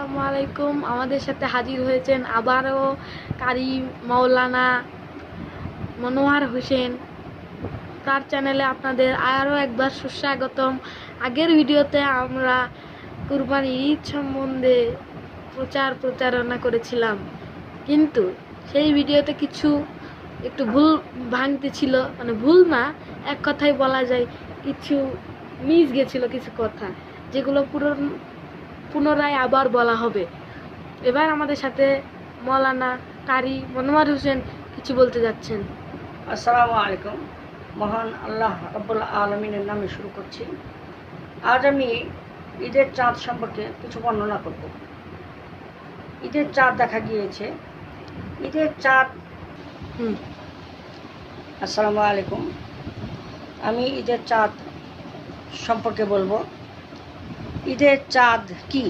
আসসালামু আলাইকুম। আমাদের সাথে হাজির হয়েছেন আবারও কারি মাওলানা মনোয়ার হোসেন। তার চ্যানেলে আপনাদের আরও একবার সুস্বাগতম। আগের ভিডিওতে আমরা কুরবানির ঈদ সম্বন্ধে প্রচারণা করেছিলাম, কিন্তু সেই ভিডিওতে কিছু একটু ভুল ভাঙতে ছিল, মানে ভুল না, এক কথায় বলা যায় কিছু মিস গেছিল, কিছু কথা যেগুলো পুনরায় আবার বলা হবে। এবার আমাদের সাথে মৌলানা কারি মনোয়ার হোসেন কিছু বলতে যাচ্ছেন। আসসালামু আলাইকুম। মহান আল্লাহ রাব্বুল আলামিনের নামে শুরু করছি। আজ আমি ঈদের চাঁদ সম্পর্কে কিছু বর্ণনা করব। ঈদের চাঁদ দেখা গিয়েছে। ঈদের চাঁদ আসসালামু আলাইকুম। আমি ঈদের চাঁদ সম্পর্কে বলবো। ঈদের চাঁদ কি?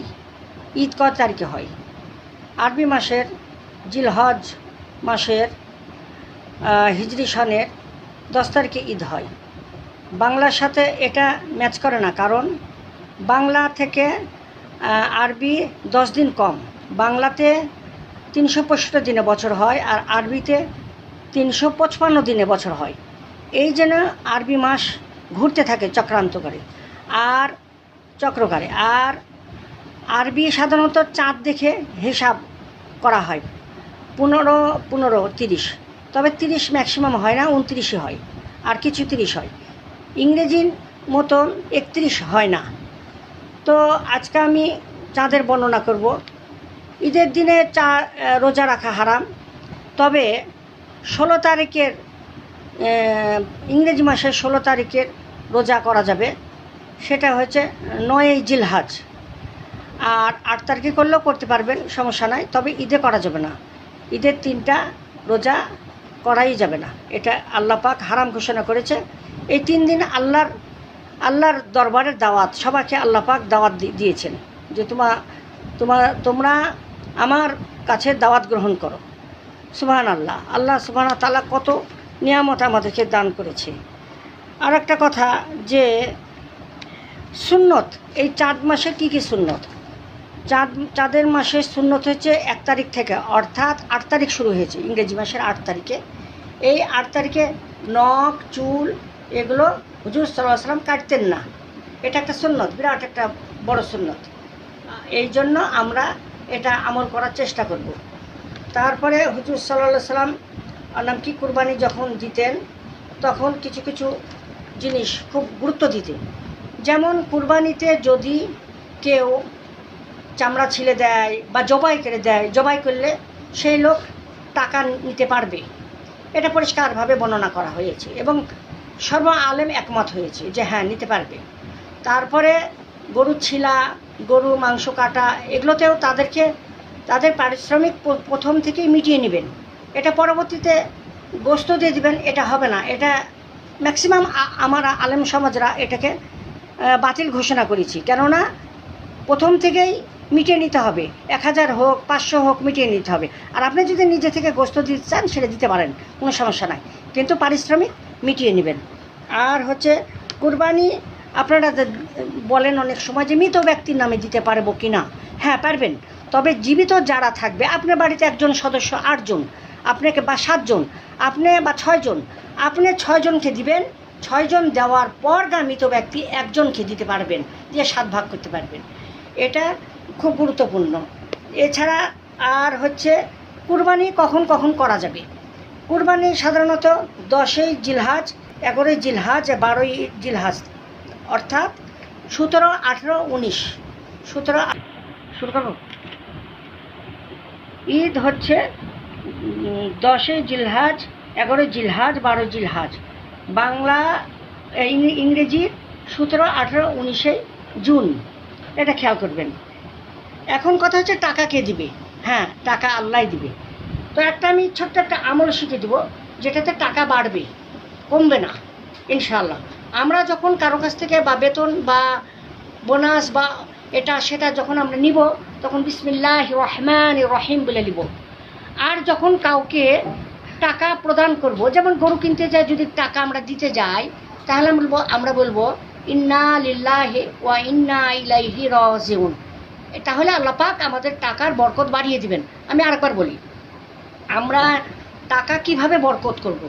ঈদ কত তারিখে হয়? আরবি মাসের জিলহজ মাসের হিজরি সনের 10 তারিখে ঈদ হয়। বাংলার সাথে এটা ম্যাচ করে না, কারণ বাংলা থেকে আরবি 10 দিন কম। বাংলাতে 365 দিনে বছর হয়, আর আরবিতে 355 দিনে বছর হয়। এই জন্য আরবি মাস ঘুরতে থাকে চক্রান্তকারে আর আরবি সাধারণত চাঁদ দেখে হিসাব করা হয় 15-30, তবে 30 ম্যাক্সিমাম হয় না, 29 হয়, আর কিছু 30 হয়। ইংরেজির মতন 31 হয় না। তো আজকে আমি চাঁদের বর্ণনা করব। ঈদের দিনে রোজা রাখা হারাম, তবে 16 তারিখের ইংরেজি মাসের 16 তারিখের রোজা করা যাবে। সেটা হচ্ছে 9 জিলহজ। আর 8 তারিখে করলেও করতে পারবেন, সমস্যা নাই, তবে ঈদে করা যাবে না। ঈদের 3টা রোজা করাই যাবে না, এটা আল্লাহ পাক হারাম ঘোষণা করেছে। এই 3 দিন আল্লাহর দরবারের দাওয়াত, সবাইকে আল্লাহ পাক দাওয়াত দিয়েছেন যে তোমরা আমার কাছে দাওয়াত গ্রহণ করো। সুবহানাল্লাহ, আল্লাহ সুবহানাহু ওয়া তাআলা কত নিয়ামত আমাদেরকে দান করেছে। আর একটা কথা, যে সুন্নত, এই চাঁদ মাসে কী কী সুন্নত? চাঁদের মাসে সুন্নত হচ্ছে 1 তারিখ থেকে, অর্থাৎ 8 তারিখ শুরু হয়েছে ইংরেজি মাসের 8 তারিখে। এই 8 তারিখে নখ চুল এগুলো হুজুর সাল্লাল্লাহু আলাইহি ওয়াসাল্লাম কাটতেন না। এটা একটা সুন্নত, বিরাট একটা বড় সুন্নত। এই জন্য আমরা এটা আমল করার চেষ্টা করব। তারপরে হুজুর সাল্লাল্লাহু আলাইহি ওয়াসাল্লাম নাম কি কুরবানি যখন দিতেন, তখন কিছু কিছু জিনিস খুব গুরুত্ব দিতেন। যেমন কুরবানিতে যদি কেউ চামড়া ছিলে দেয় বা জবাই করে দেয়, জবাই করলে সেই লোক টাকা নিতে পারবে। এটা পরিষ্কারভাবে বর্ণনা করা হয়েছে এবং সর্ব আলেম একমত হয়েছে যে হ্যাঁ, নিতে পারবে। তারপরে গরু ছিলা, গরু মাংস কাটা, এগুলোতেও তাদের পারিশ্রমিক প্রথম থেকেই মিটিয়ে নেবেন। এটা পরবর্তীতে গোস্ত দিয়ে দিবেন, এটা হবে না। এটা ম্যাক্সিমাম আমার আলেম সমাজরা এটাকে বাতিল ঘোষণা করেছি, কেননা প্রথম থেকেই মিটিয়ে নিতে হবে। 1000 হোক 500 হোক, মিটিয়ে নিতে হবে। আর আপনি যদি নিজে থেকে গোস্ত দিতে চান সেটা দিতে পারেন, কোনো সমস্যা নাই, কিন্তু পারিশ্রমিক মিটিয়ে নেবেন। আর হচ্ছে কুরবানি, আপনারা বলেন অনেক সময় যে মৃত ব্যক্তির নামে দিতে পারবো কি না। হ্যাঁ, পারবেন, তবে জীবিত যারা থাকবে, আপনার বাড়িতে একজন সদস্য 8 জন, আপনাকে বা 7 জন, আপনি বা 6 জন, আপনি 6 জনকে দিবেন। 6 জন দেওয়ার পর মৃত ব্যক্তি একজনকে দিতে পারবেন, দিয়ে 7 ভাগ করতে পারবেন। এটা খুব গুরুত্বপূর্ণ। এছাড়া আর হচ্ছে কুরবানি কখন কখন করা যাবে। কুরবানি সাধারণত 10 জিলহজ, 11 জিলহজ, 12 জিলহজ, অর্থাৎ 17, 18, 19, 17 শুরু করো। ঈদ হচ্ছে 10 জিলহজ, 11 জিলহজ, 12 জিলহজ। বাংলা ইংরেজির 17, 18, 19 জুন। এটা খেয়াল করবেন। এখন কথা হচ্ছে টাকা কে দিবে। হ্যাঁ, টাকা আল্লাহ দিবে। তো আমি ছোট্ট একটা আমল শিখে দেবো, যেটাতে টাকা বাড়বে, কমবে না ইনশাআল্লাহ। আমরা যখন কারো কাছ থেকে বা বেতন বা বোনাস বা এটা সেটা যখন আমরা নিব, তখন বিসমিল্লাহির রহমানির রহিম বলে নিব। আর যখন কাউকে টাকা প্রদান করব, যেমন গরু কিনতে যাই, যদি টাকা আমরা দিতে যাই, তাহলে আমরা বলবো ইন্না লিল্লাহি ওয়া ইন্না ইলাইহি রাজিউন। তাহলে আল্লাহ পাক আমাদের টাকার বরকত বাড়িয়ে দিবেন। আমি আরেকবার বলি, আমরা টাকা কিভাবে বরকত করব।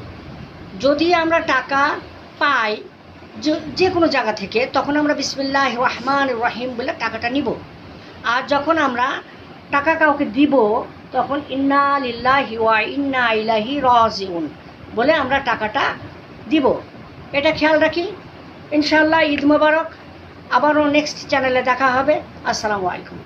যদি আমরা টাকা পাই যে কোনো জায়গা থেকে, তখন আমরা বিসমিল্লাহির রহমানির রহিম বলে টাকাটা নিব। আর যখন আমরা টাকা কাউকে দিব, তখন ইন্না লিল্লাহি ওয়া ইন্না ইলাইহি রাজিউন বলে আমরা টাকাটা দিব। এটা খেয়াল রাখি। ইনশাআল্লাহ ঈদ মোবারক। আবারও নেক্সট চ্যানেলে দেখা হবে। আসসালামু আলাইকুম।